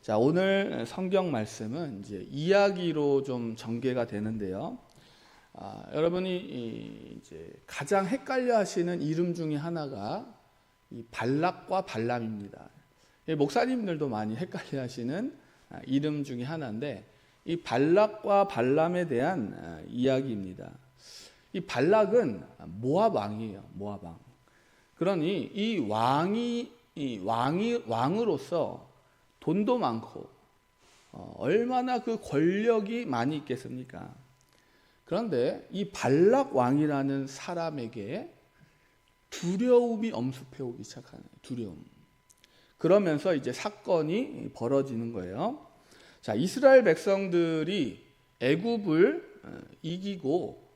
자, 오늘 성경 말씀은 이제 이야기로 좀 전개가 되는데요. 여러분이 이제 가장 헷갈려 하시는 이름 중에 하나가 이 발락과 발람입니다. 목사님들도 많이 헷갈려 하시는 이름 중에 하나인데, 이 발락과 발람에 대한 이야기입니다. 이 발락은 모압 왕이에요. 모압 왕. 그러니 이 왕으로서 돈도 많고 얼마나 그 권력이 많이 있겠습니까? 그런데 이 발락 왕이라는 사람에게 두려움이 엄습해 오기 시작하는 거예요. 두려움. 그러면서 이제 사건이 벌어지는 거예요. 자, 이스라엘 백성들이 애굽을 이기고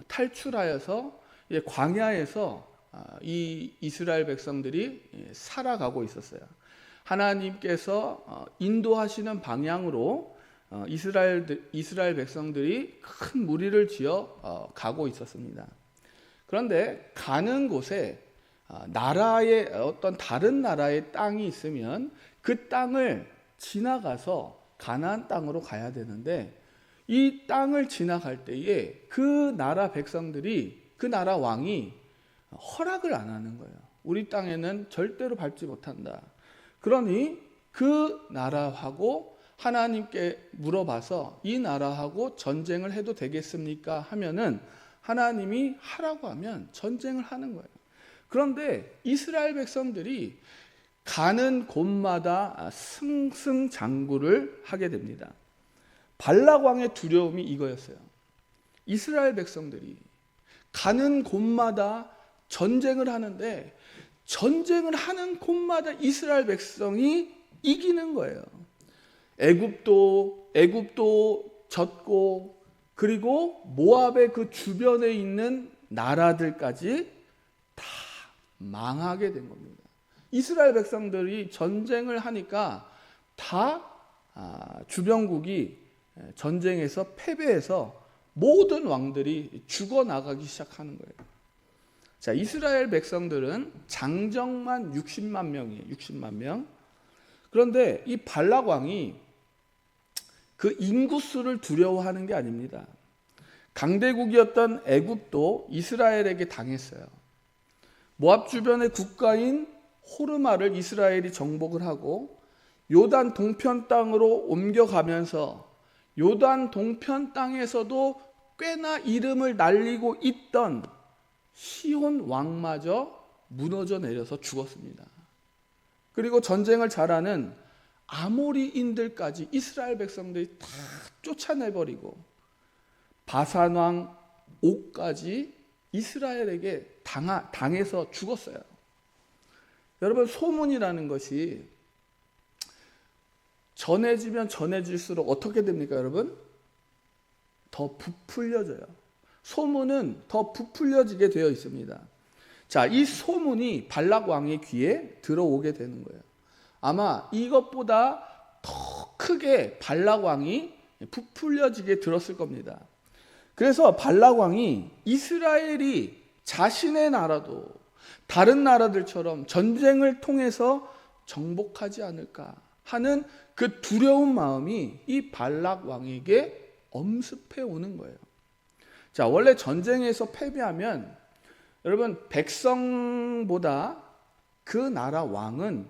탈출하여서 광야에서 이 이스라엘 백성들이 살아가고 있었어요. 하나님께서 인도하시는 방향으로 이스라엘 백성들이 큰 무리를 지어 가고 있었습니다. 그런데 가는 곳에 나라의 어떤 다른 나라의 땅이 있으면 그 땅을 지나가서 가나안 땅으로 가야 되는데, 이 땅을 지나갈 때에 그 나라 백성들이, 그 나라 왕이 허락을 안 하는 거예요. 우리 땅에는 절대로 밟지 못한다. 그러니 그 나라하고 하나님께 물어봐서 이 나라하고 전쟁을 해도 되겠습니까? 하면은 하나님이 하라고 하면 전쟁을 하는 거예요. 그런데 이스라엘 백성들이 가는 곳마다 승승장구를 하게 됩니다. 발락 왕의 두려움이 이거였어요. 이스라엘 백성들이 가는 곳마다 전쟁을 하는데, 전쟁을 하는 곳마다 이스라엘 백성이 이기는 거예요. 애굽도 졌고, 그리고 모압의 그 주변에 있는 나라들까지 다 망하게 된 겁니다. 이스라엘 백성들이 전쟁을 하니까 다 주변국이 전쟁에서 패배해서 모든 왕들이 죽어나가기 시작하는 거예요. 자, 이스라엘 백성들은 장정만 60만 명이에요. 60만 명. 그런데 이 발락 왕이 그 인구수를 두려워하는 게 아닙니다. 강대국이었던 애굽도 이스라엘에게 당했어요. 모압 주변의 국가인 호르마를 이스라엘이 정복을 하고 요단 동편 땅으로 옮겨가면서 요단 동편 땅에서도 꽤나 이름을 날리고 있던 시혼 왕마저 무너져 내려서 죽었습니다. 그리고 전쟁을 잘하는 아모리인들까지 이스라엘 백성들이 다 쫓아내버리고, 바산 왕 옥까지 이스라엘에게 당해서 죽었어요. 여러분, 소문이라는 것이 전해지면 전해질수록 어떻게 됩니까, 여러분? 더 부풀려져요. 소문은 더 부풀려지게 되어 있습니다. 자, 이 소문이 발락 왕의 귀에 들어오게 되는 거예요. 아마 이것보다 더 크게 발락 왕이 부풀려지게 들었을 겁니다. 그래서 발락 왕이 이스라엘이 자신의 나라도 다른 나라들처럼 전쟁을 통해서 정복하지 않을까 하는 그 두려운 마음이 이 발락 왕에게 엄습해 오는 거예요. 자, 원래 전쟁에서 패배하면 여러분, 백성보다 그 나라 왕은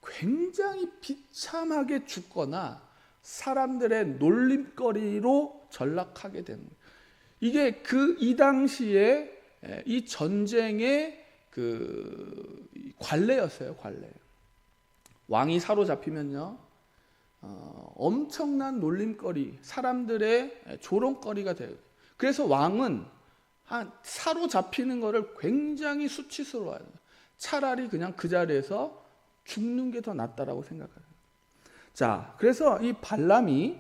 굉장히 비참하게 죽거나 사람들의 놀림거리로 전락하게 되는 거예요. 이게 이 당시에 이 전쟁의 그 관례였어요. 관례. 왕이 사로잡히면요, 엄청난 놀림거리, 사람들의 조롱거리가 돼요. 그래서 왕은 사로잡히는 것을 굉장히 수치스러워해요. 차라리 그냥 그 자리에서 죽는 게 더 낫다라고 생각해요. 자, 그래서 이 발람이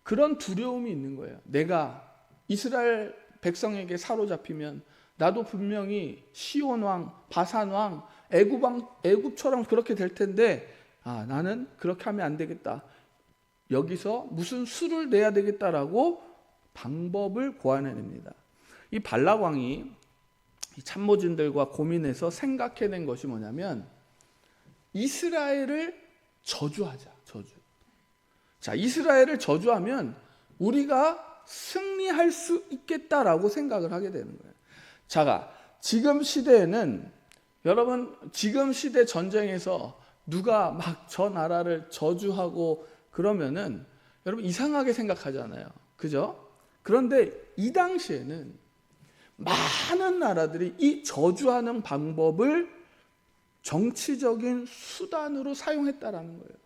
그런 두려움이 있는 거예요. 내가 이스라엘 백성에게 사로잡히면 나도 분명히 시온 왕, 바산 왕, 애굽처럼 그렇게 될 텐데, 나는 그렇게 하면 안 되겠다. 여기서 무슨 수를 내야 되겠다라고 방법을 고안해냅니다. 이 발락 왕이 참모진들과 고민해서 생각해낸 것이 뭐냐면, 이스라엘을 저주하자. 자, 이스라엘을 저주하면 우리가 승리할 수 있겠다라고 생각을 하게 되는 거예요. 자, 지금 시대에는 여러분, 지금 시대 전쟁에서 누가 막 저 나라를 저주하고 그러면은 여러분 이상하게 생각하잖아요. 그죠? 그런데 이 당시에는 많은 나라들이 이 저주하는 방법을 정치적인 수단으로 사용했다라는 거예요.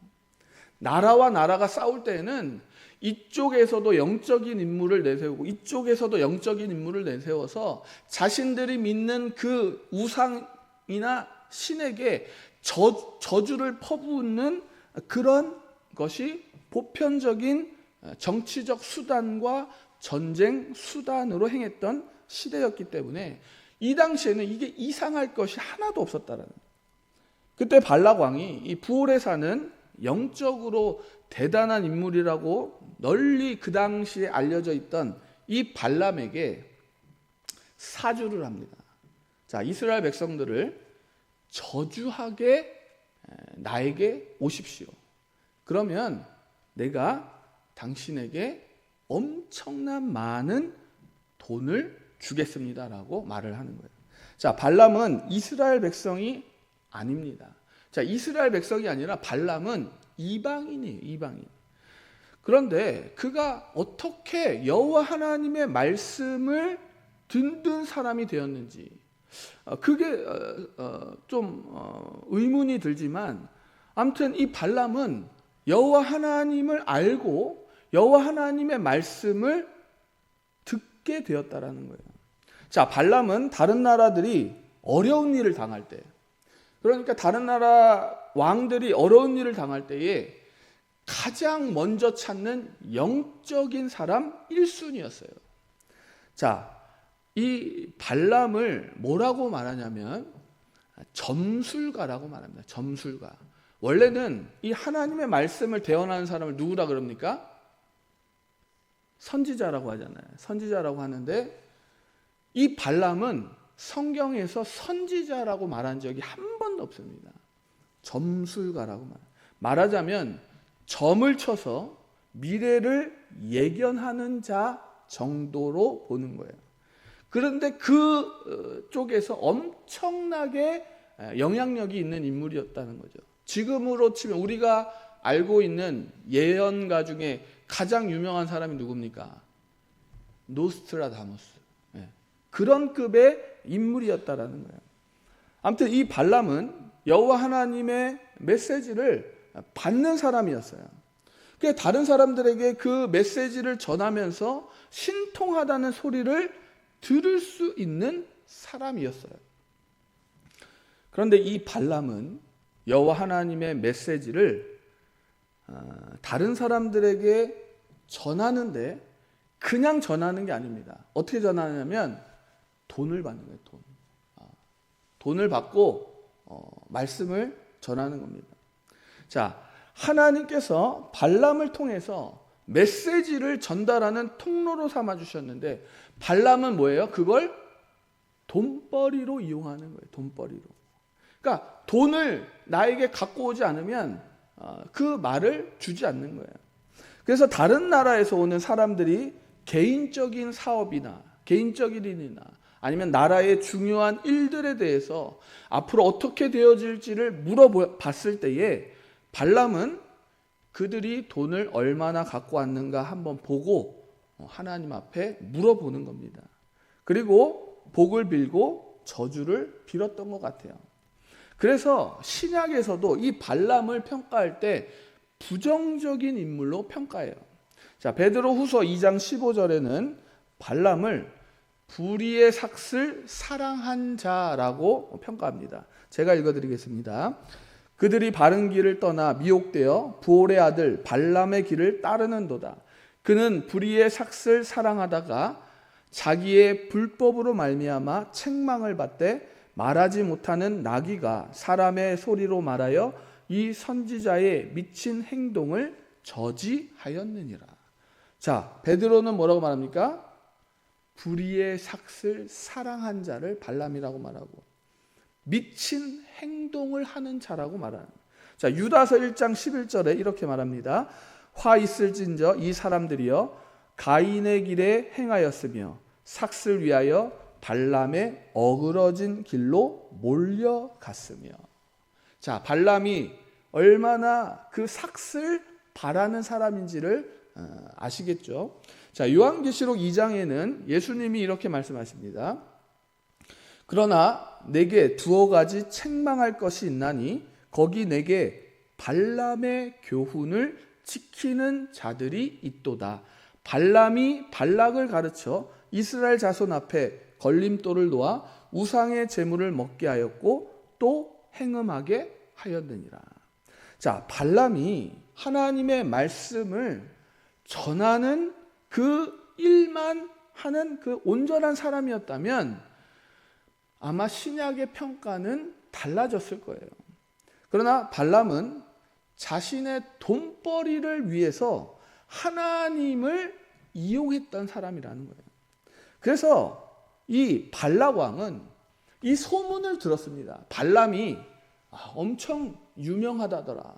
나라와 나라가 싸울 때에는 이쪽에서도 영적인 인물을 내세우고 이쪽에서도 영적인 인물을 내세워서 자신들이 믿는 그 우상이나 신에게 저주를 퍼붓는 그런 것이 보편적인 정치적 수단과 전쟁 수단으로 행했던 시대였기 때문에 이 당시에는 이게 이상할 것이 하나도 없었다라는 거예요. 그때 발락 왕이 이 부올에 사는 영적으로 대단한 인물이라고 널리 그 당시에 알려져 있던 이 발람에게 사주를 합니다. 자, 이스라엘 백성들을 저주하게 나에게 오십시오. 그러면 내가 당신에게 엄청난 많은 돈을 주겠습니다라고 말을 하는 거예요. 자, 발람은 이스라엘 백성이 아닙니다. 자, 이스라엘 백성이 아니라 발람은 이방인이에요. 이방인. 그런데 그가 어떻게 여호와 하나님의 말씀을 듣는 사람이 되었는지 그게 좀 의문이 들지만 아무튼 이 발람은 여호와 하나님을 알고 여호와 하나님의 말씀을 듣게 되었다라는 거예요. 자, 발람은 다른 나라들이 어려운 일을 당할 때, 그러니까 다른 나라 왕들이 어려운 일을 당할 때에 가장 먼저 찾는 영적인 사람 1순위였어요. 자, 이 발람을 뭐라고 말하냐면 점술가라고 말합니다. 점술가. 원래는 이 하나님의 말씀을 대언하는 사람을 누구라 그럽니까? 선지자라고 하잖아요. 선지자라고 하는데 이 발람은 성경에서 선지자라고 말한 적이 한 번도 없습니다. 점술가라고 말하자면 점을 쳐서 미래를 예견하는 자 정도로 보는 거예요. 그런데 그 쪽에서 엄청나게 영향력이 있는 인물이었다는 거죠. 지금으로 치면 우리가 알고 있는 예언가 중에 가장 유명한 사람이 누굽니까? 노스트라다무스. 그런 급의 인물이었다라는 거예요. 아무튼 이 발람은 여호와 하나님의 메시지를 받는 사람이었어요. 그래서 다른 사람들에게 그 메시지를 전하면서 신통하다는 소리를 들을 수 있는 사람이었어요. 그런데 이 발람은 여호와 하나님의 메시지를 다른 사람들에게 전하는데 그냥 전하는 게 아닙니다. 어떻게 전하냐면 돈을 받는 거예요. 돈을 받고 말씀을 전하는 겁니다. 자, 하나님께서 발람을 통해서 메시지를 전달하는 통로로 삼아 주셨는데 발람은 뭐예요? 그걸 돈벌이로 이용하는 거예요. 돈벌이로. 그러니까 돈을 나에게 갖고 오지 않으면 그 말을 주지 않는 거예요. 그래서 다른 나라에서 오는 사람들이 개인적인 사업이나 개인적인 일이나 아니면 나라의 중요한 일들에 대해서 앞으로 어떻게 되어질지를 물어봤을 때에 발람은 그들이 돈을 얼마나 갖고 왔는가 한번 보고 하나님 앞에 물어보는 겁니다. 그리고 복을 빌고 저주를 빌었던 것 같아요. 그래서 신약에서도 이 발람을 평가할 때 부정적인 인물로 평가해요. 자, 베드로 후서 2장 15절에는 발람을 불의의 삭슬 사랑한 자라고 평가합니다. 제가 읽어드리겠습니다. 그들이 바른 길을 떠나 미혹되어 부올의 아들 발람의 길을 따르는도다. 그는 불의의 삭슬 사랑하다가 자기의 불법으로 말미암아 책망을 받되 말하지 못하는 나귀가 사람의 소리로 말하여 이 선지자의 미친 행동을 저지하였느니라. 자, 베드로는 뭐라고 말합니까? 불의의 삭슬 사랑한 자를 발람이라고 말하고 미친 행동을 하는 자라고 말하는. 자, 유다서 1장 11절에 이렇게 말합니다. 화 있을진저 이 사람들이여 가인의 길에 행하였으며 삭슬 위하여 발람의 어그러진 길로 몰려갔으며. 자, 발람이 얼마나 그 삭슬 바라는 사람인지를 아시겠죠? 자, 요한계시록 2장에는 예수님이 이렇게 말씀하십니다. 그러나 내게 두어 가지 책망할 것이 있나니 거기 내게 발람의 교훈을 지키는 자들이 있도다. 발람이 발락을 가르쳐 이스라엘 자손 앞에 걸림돌을 놓아 우상의 제물을 먹게 하였고 또 행음하게 하였느니라. 자, 발람이 하나님의 말씀을 전하는 그 일만 하는 그 온전한 사람이었다면 아마 신약의 평가는 달라졌을 거예요. 그러나 발람은 자신의 돈벌이를 위해서 하나님을 이용했던 사람이라는 거예요. 그래서 이 발락 왕은 이 소문을 들었습니다. 발람이 엄청 유명하다더라.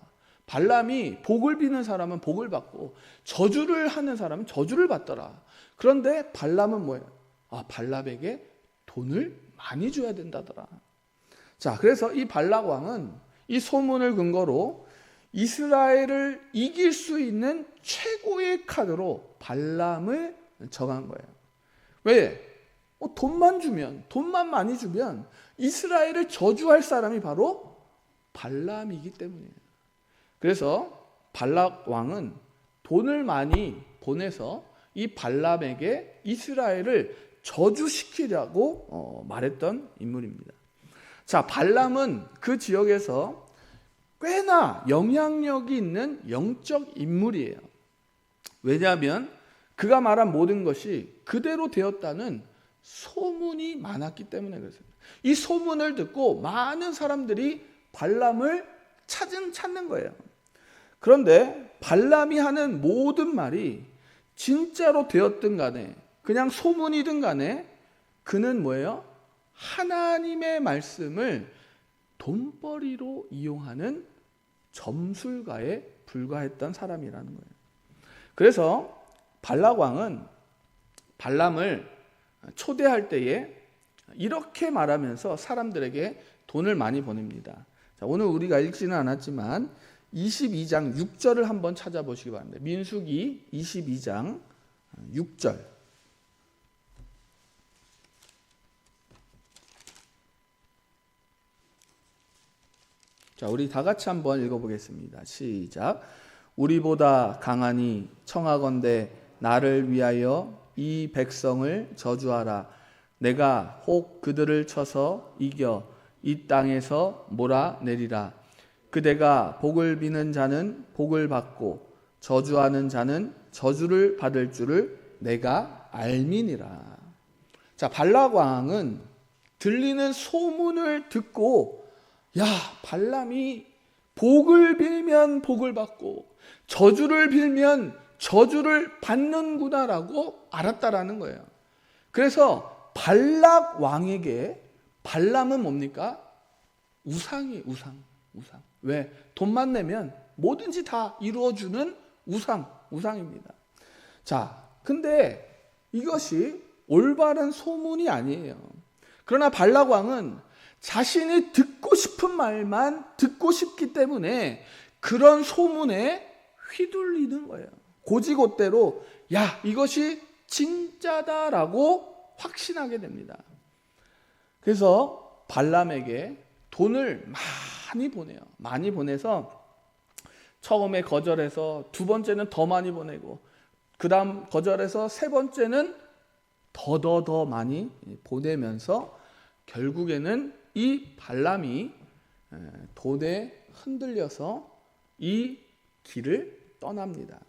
발람이 복을 비는 사람은 복을 받고 저주를 하는 사람은 저주를 받더라. 그런데 발람은 뭐예요? 발람에게 돈을 많이 줘야 된다더라. 자, 그래서 이 발락 왕은 이 소문을 근거로 이스라엘을 이길 수 있는 최고의 카드로 발람을 정한 거예요. 왜? 돈만 많이 주면 이스라엘을 저주할 사람이 바로 발람이기 때문이에요. 그래서 발락 왕은 돈을 많이 보내서 이 발람에게 이스라엘을 저주시키려고 말했던 인물입니다. 자, 발람은 그 지역에서 꽤나 영향력이 있는 영적 인물이에요. 왜냐하면 그가 말한 모든 것이 그대로 되었다는 소문이 많았기 때문에 그렇습니다. 이 소문을 듣고 많은 사람들이 발람을 찾는 거예요. 그런데 발람이 하는 모든 말이 진짜로 되었든 간에 그냥 소문이든 간에 그는 뭐예요? 하나님의 말씀을 돈벌이로 이용하는 점술가에 불과했던 사람이라는 거예요. 그래서 발락 왕은 발람을 초대할 때에 이렇게 말하면서 사람들에게 돈을 많이 보냅니다. 자, 오늘 우리가 읽지는 않았지만 22장 6절을 한번 찾아보시기 바랍니다. 민수기 22장 6절. 자, 우리 다 같이 한번 읽어보겠습니다. 시작. 우리보다 강하니 청하건대 나를 위하여 이 백성을 저주하라. 내가 혹 그들을 쳐서 이겨 이 땅에서 몰아내리라. 그대가 복을 비는 자는 복을 받고 저주하는 자는 저주를 받을 줄을 내가 알미니라. 자, 발락 왕은 들리는 소문을 듣고 발람이 복을 빌면 복을 받고 저주를 빌면 저주를 받는구나라고 알았다라는 거예요. 그래서 발락 왕에게 발람은 뭡니까? 우상이 우상. 왜? 돈만 내면 뭐든지 다 이루어주는 우상입니다. 자, 근데 이것이 올바른 소문이 아니에요. 그러나 발락 왕은 자신이 듣고 싶은 말만 듣고 싶기 때문에 그런 소문에 휘둘리는 거예요. 고지곳대로 이것이 진짜다라고 확신하게 됩니다. 그래서 발람에게 돈을 많이 보내요. 많이 보내서 처음에 거절해서 두 번째는 더 많이 보내고 그 다음 거절해서 세 번째는 더 많이 보내면서 결국에는 이 발람이 돈에 흔들려서 이 길을 떠납니다.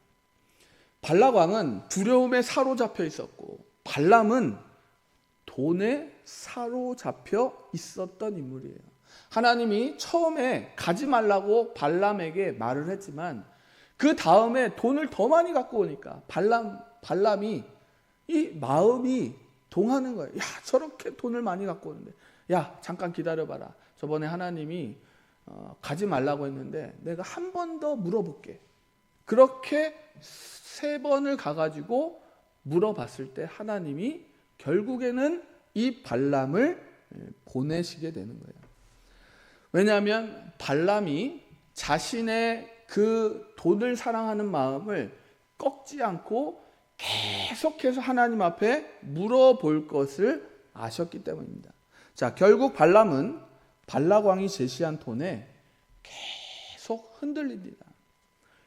발락 왕은 두려움에 사로잡혀 있었고 발람은 돈에 사로잡혀 있었던 인물이에요. 하나님이 처음에 가지 말라고 발람에게 말을 했지만 그 다음에 돈을 더 많이 갖고 오니까 발람이 이 마음이 동하는 거예요. 저렇게 돈을 많이 갖고 오는데 잠깐 기다려봐라. 저번에 하나님이 가지 말라고 했는데 내가 한 번 더 물어볼게. 그렇게 3번을 가가지고 물어봤을 때 하나님이 결국에는 이 발람을 보내시게 되는 거예요. 왜냐하면 발람이 자신의 그 돈을 사랑하는 마음을 꺾지 않고 계속해서 하나님 앞에 물어볼 것을 아셨기 때문입니다. 자, 결국 발람은 발락 왕이 제시한 돈에 계속 흔들립니다.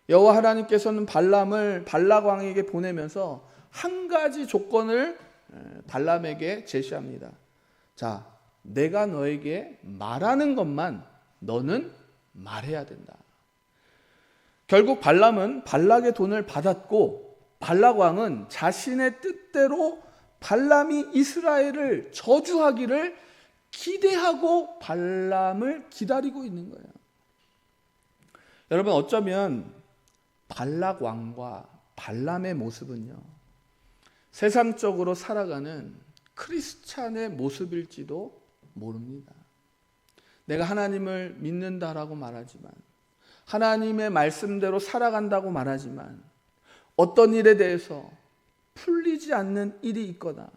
여호와 하나님께서는 발람을 발락 왕에게 보내면서 한 가지 조건을 발람에게 제시합니다. 자, 내가 너에게 말하는 것만 너는 말해야 된다. 결국 발람은 발락의 돈을 받았고 발락 왕은 자신의 뜻대로 발람이 이스라엘을 저주하기를 기대하고 발람을 기다리고 있는 거예요. 여러분, 어쩌면 발락 왕과 발람의 모습은요, 세상적으로 살아가는 크리스찬의 모습일지도 모릅니다. 내가 하나님을 믿는다라고 말하지만, 하나님의 말씀대로 살아간다고 말하지만, 어떤 일에 대해서 풀리지 않는 일이 있거나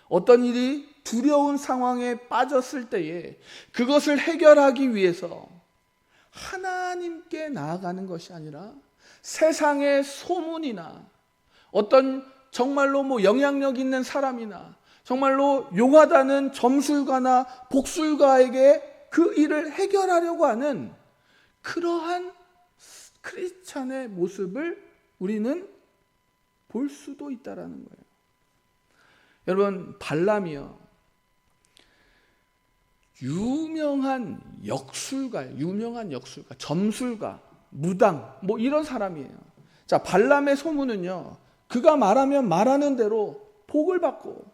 어떤 일이 두려운 상황에 빠졌을 때에 그것을 해결하기 위해서 하나님께 나아가는 것이 아니라 세상의 소문이나 어떤 정말로 영향력 있는 사람이나 정말로 용하다는 점술가나 복술가에게 그 일을 해결하려고 하는 그러한 크리스찬의 모습을 우리는 볼 수도 있다라는 거예요. 여러분, 발람이요, 유명한 역술가, 점술가, 무당, 이런 사람이에요. 자, 발람의 소문은요, 그가 말하면 말하는 대로 복을 받고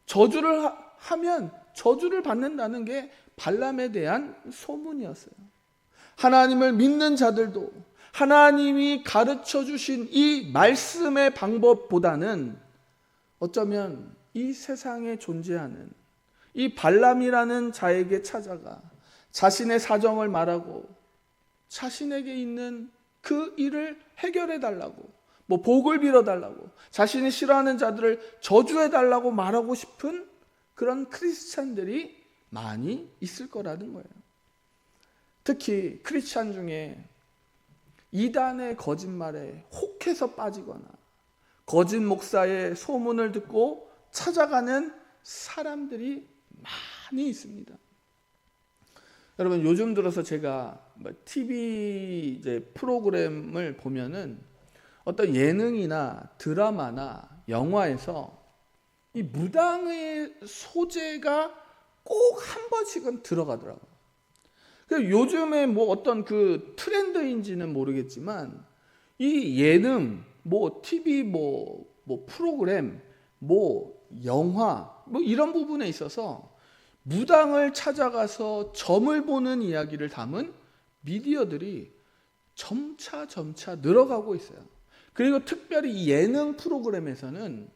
저주를 하면 저주를 받는다는 게 발람에 대한 소문이었어요. 하나님을 믿는 자들도 하나님이 가르쳐 주신 이 말씀의 방법보다는 어쩌면 이 세상에 존재하는 이 발람이라는 자에게 찾아가 자신의 사정을 말하고 자신에게 있는 그 일을 해결해 달라고, 복을 빌어 달라고, 자신이 싫어하는 자들을 저주해 달라고 말하고 싶은 그런 크리스찬들이 많이 있을 거라는 거예요. 특히 크리스찬 중에 이단의 거짓말에 혹해서 빠지거나 거짓 목사의 소문을 듣고 찾아가는 사람들이 많이 있습니다. 여러분, 요즘 들어서 제가 TV 프로그램을 보면은 어떤 예능이나 드라마나 영화에서 이 무당의 소재가 꼭 한 번씩은 들어가더라고요. 요즘에 어떤 그 트렌드인지는 모르겠지만 이 예능, TV, 프로그램, 영화, 이런 부분에 있어서 무당을 찾아가서 점을 보는 이야기를 담은 미디어들이 점차 늘어가고 있어요. 그리고 특별히 이 예능 프로그램에서는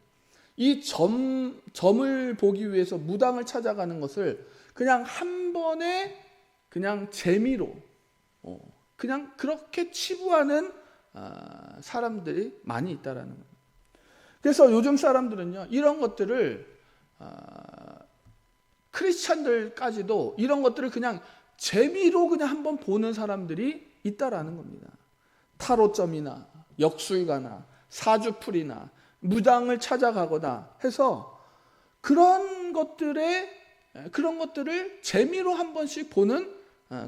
이 점을 보기 위해서 무당을 찾아가는 것을 그냥 한 번에 그냥 재미로 그냥 그렇게 치부하는 사람들이 많이 있다라는 거예요. 그래서 요즘 사람들은요, 이런 것들을 크리스찬들까지도 이런 것들을 그냥 재미로 그냥 한번 보는 사람들이 있다라는 겁니다. 타로점이나 역술가나 사주풀이나 무당을 찾아가거나 해서 그런 것들을 재미로 한 번씩 보는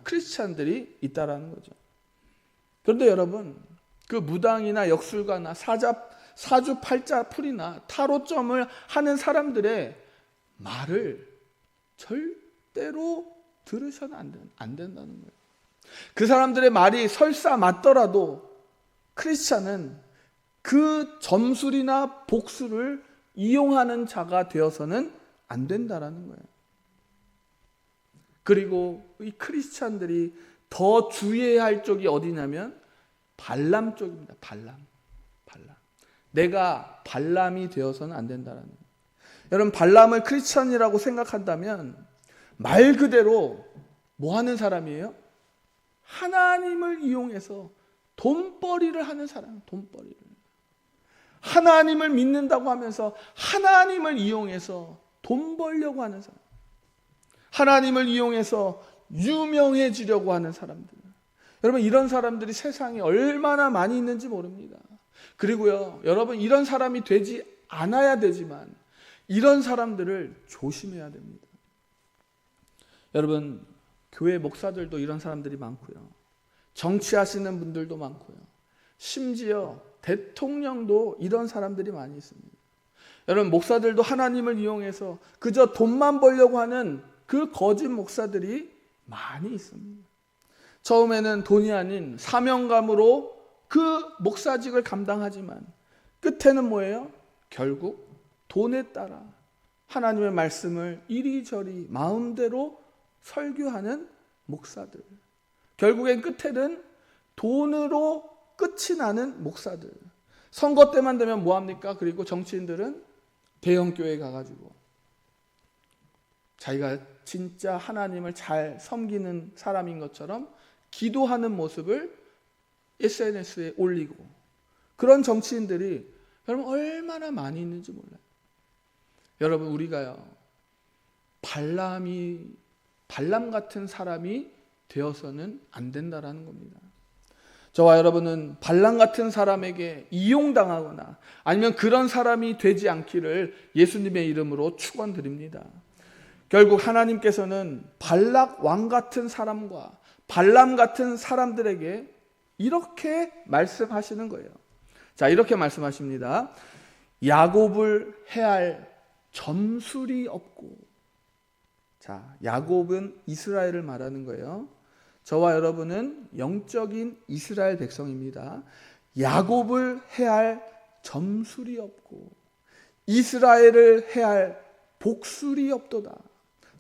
크리스찬들이 있다라는 거죠. 그런데 여러분, 그 무당이나 역술가나 사주 팔자풀이나 타로점을 하는 사람들의 말을 절대로 들으셔는 안 된다는 거예요. 그 사람들의 말이 설사 맞더라도 크리스찬은 그 점술이나 복술을 이용하는 자가 되어서는 안 된다라는 거예요. 그리고 이 크리스찬들이 더 주의해야 할 쪽이 어디냐면 발람 쪽입니다. 발람. 내가 발람이 되어서는 안 된다라는 거예요. 여러분, 발람을 크리스찬이라고 생각한다면 말 그대로 뭐 하는 사람이에요? 하나님을 이용해서 돈벌이를 하는 사람, 돈벌이를. 하나님을 믿는다고 하면서 하나님을 이용해서 돈 벌려고 하는 사람. 하나님을 이용해서 유명해지려고 하는 사람들. 여러분, 이런 사람들이 세상에 얼마나 많이 있는지 모릅니다. 그리고요, 여러분, 이런 사람이 되지 않아야 되지만 이런 사람들을 조심해야 됩니다. 여러분, 교회 목사들도 이런 사람들이 많고요. 정치하시는 분들도 많고요. 심지어 대통령도 이런 사람들이 많이 있습니다. 여러분, 목사들도 하나님을 이용해서 그저 돈만 벌려고 하는 그 거짓 목사들이 많이 있습니다. 처음에는 돈이 아닌 사명감으로 그 목사직을 감당하지만 끝에는 뭐예요? 결국 돈에 따라 하나님의 말씀을 이리저리 마음대로 설교하는 목사들. 결국엔 끝에는 돈으로 끝이 나는 목사들. 선거 때만 되면 뭐합니까? 그리고 정치인들은 대형교회 가가지고 자기가 진짜 하나님을 잘 섬기는 사람인 것처럼 기도하는 모습을 SNS에 올리고, 그런 정치인들이 여러분 얼마나 많이 있는지 몰라요. 여러분, 우리가요, 발람 같은 사람이 되어서는 안 된다라는 겁니다. 저와 여러분은 발람 같은 사람에게 이용당하거나 아니면 그런 사람이 되지 않기를 예수님의 이름으로 축원드립니다. 결국 하나님께서는 발락 왕 같은 사람과 발람 같은 사람들에게 이렇게 말씀하시는 거예요. 자, 이렇게 말씀하십니다. 야곱을 해할 점술이 없고. 자, 야곱은 이스라엘을 말하는 거예요. 저와 여러분은 영적인 이스라엘 백성입니다. 야곱을 해할 점술이 없고 이스라엘을 해할 복술이 없도다.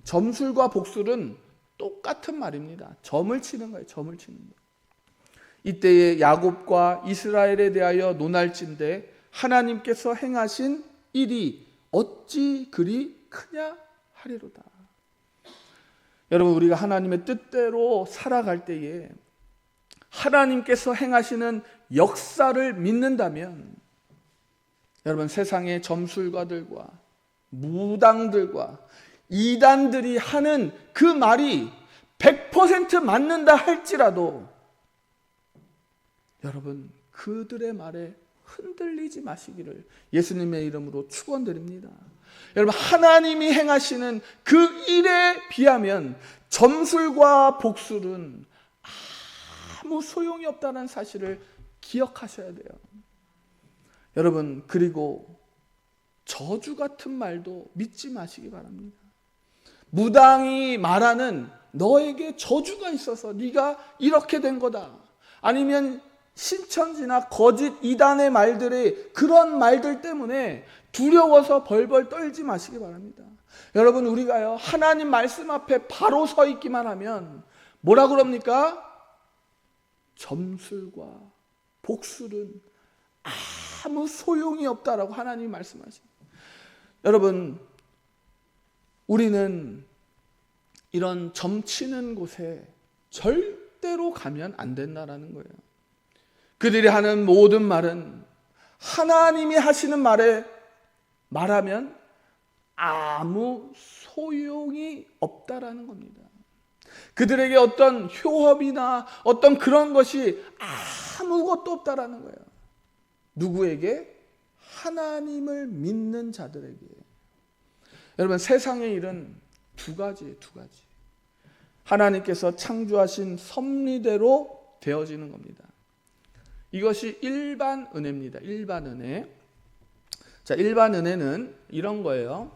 점술과 복술은 똑같은 말입니다. 점을 치는 거예요. 점을 치는 거예요. 이때에 야곱과 이스라엘에 대하여 논할진대 하나님께서 행하신 일이 어찌 그리 크냐 하리로다. 여러분, 우리가 하나님의 뜻대로 살아갈 때에 하나님께서 행하시는 역사를 믿는다면, 여러분, 세상의 점술가들과 무당들과 이단들이 하는 그 말이 100% 맞는다 할지라도 여러분, 그들의 말에 흔들리지 마시기를 예수님의 이름으로 축원드립니다. 여러분, 하나님이 행하시는 그 일에 비하면 점술과 복술은 아무 소용이 없다는 사실을 기억하셔야 돼요. 여러분, 그리고 저주 같은 말도 믿지 마시기 바랍니다. 무당이 말하는 너에게 저주가 있어서 네가 이렇게 된 거다, 아니면 신천지나 거짓 이단의 말들이 그런 말들 때문에 두려워서 벌벌 떨지 마시기 바랍니다. 여러분, 우리가요, 하나님 말씀 앞에 바로 서 있기만 하면 뭐라 그럽니까? 점술과 복술은 아무 소용이 없다라고 하나님이 말씀하십니다. 여러분, 우리는 이런 점치는 곳에 절대로 가면 안 된다라는 거예요. 그들이 하는 모든 말은 하나님이 하시는 말에 말하면 아무 소용이 없다라는 겁니다. 그들에게 어떤 효험이나 어떤 그런 것이 아무것도 없다라는 거예요. 누구에게? 하나님을 믿는 자들에게. 여러분, 세상의 일은 두 가지예요. 두 가지. 하나님께서 창조하신 섭리대로 되어지는 겁니다. 이것이 일반 은혜입니다. 일반 은혜. 자, 일반 은혜는 이런 거예요.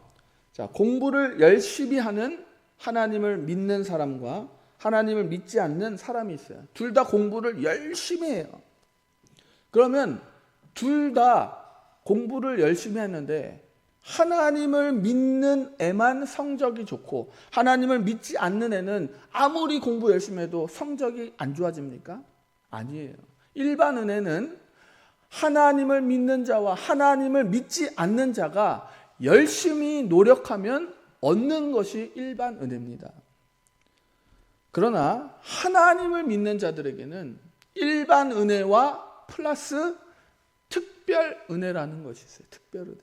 자, 공부를 열심히 하는 하나님을 믿는 사람과 하나님을 믿지 않는 사람이 있어요. 둘 다 공부를 열심히 해요. 그러면 둘 다 공부를 열심히 했는데 하나님을 믿는 애만 성적이 좋고 하나님을 믿지 않는 애는 아무리 공부 열심히 해도 성적이 안 좋아집니까? 아니에요. 일반 은혜는 하나님을 믿는 자와 하나님을 믿지 않는 자가 열심히 노력하면 얻는 것이 일반 은혜입니다. 그러나 하나님을 믿는 자들에게는 일반 은혜와 플러스 특별 은혜라는 것이 있어요. 특별 은혜.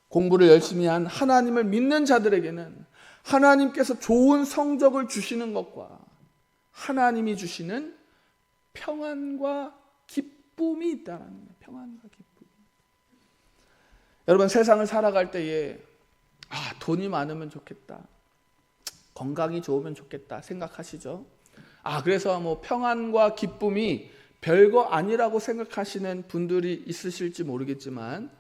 공부를 열심히 한 하나님을 믿는 자들에게는 하나님께서 좋은 성적을 주시는 것과 하나님이 주시는 평안과 기쁨이 있다는 거예요. 평안과 기쁨. 여러분, 세상을 살아갈 때에 돈이 많으면 좋겠다, 건강이 좋으면 좋겠다 생각하시죠? 그래서 뭐 평안과 기쁨이 별거 아니라고 생각하시는 분들이 있으실지 모르겠지만,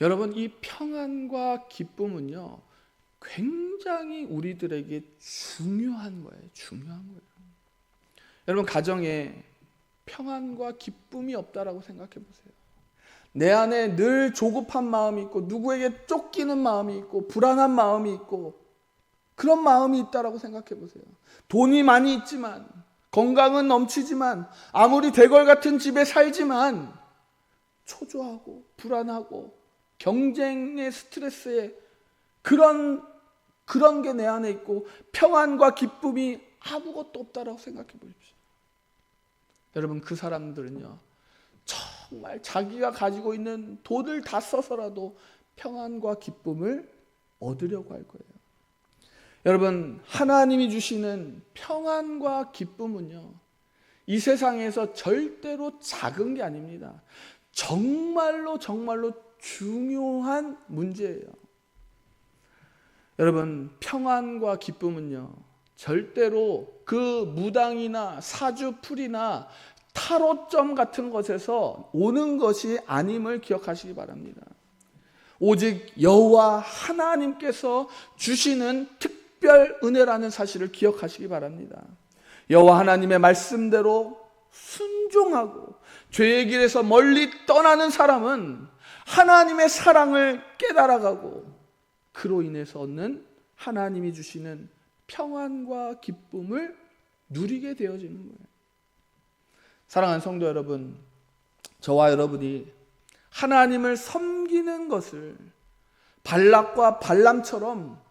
여러분, 이 평안과 기쁨은요 굉장히 우리들에게 중요한 거예요. 중요한 거예요. 여러분, 가정에 평안과 기쁨이 없다라고 생각해 보세요. 내 안에 늘 조급한 마음이 있고 누구에게 쫓기는 마음이 있고 불안한 마음이 있고 그런 마음이 있다라고 생각해 보세요. 돈이 많이 있지만, 건강은 넘치지만, 아무리 대궐 같은 집에 살지만 초조하고 불안하고 경쟁의 스트레스에 그런 게 내 안에 있고 평안과 기쁨이 아무것도 없다라고 생각해 보십시오. 여러분, 그 사람들은요 정말 자기가 가지고 있는 돈을 다 써서라도 평안과 기쁨을 얻으려고 할 거예요. 여러분, 하나님이 주시는 평안과 기쁨은요 이 세상에서 절대로 작은 게 아닙니다. 정말로 중요한 문제예요. 여러분, 평안과 기쁨은요 절대로 그 무당이나 사주풀이나 타로점 같은 것에서 오는 것이 아님을 기억하시기 바랍니다. 오직 여호와 하나님께서 주시는 특별 은혜라는 사실을 기억하시기 바랍니다. 여호와 하나님의 말씀대로 순종하고 죄의 길에서 멀리 떠나는 사람은 하나님의 사랑을 깨달아가고 그로 인해서 얻는 하나님이 주시는 평안과 기쁨을 누리게 되어지는 거예요. 사랑하는 성도 여러분, 저와 여러분이 하나님을 섬기는 것을 발락과 발람처럼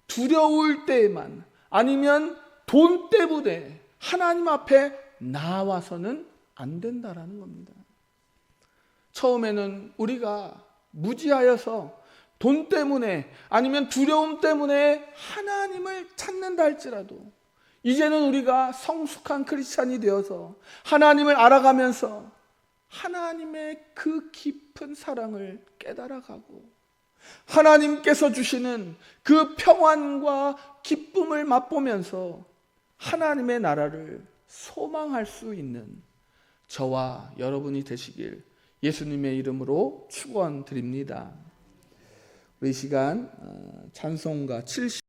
두려울 때에만, 아니면 돈 때문에 하나님 앞에 나와서는 안 된다라는 겁니다. 처음에는 우리가 무지하여서 돈 때문에 아니면 두려움 때문에 하나님을 찾는다 할지라도, 이제는 우리가 성숙한 크리스찬이 되어서 하나님을 알아가면서 하나님의 그 깊은 사랑을 깨달아가고 하나님께서 주시는 그 평안과 기쁨을 맛보면서 하나님의 나라를 소망할 수 있는 저와 여러분이 되시길 예수님의 이름으로 축원드립니다. 우리 시간 찬송가 70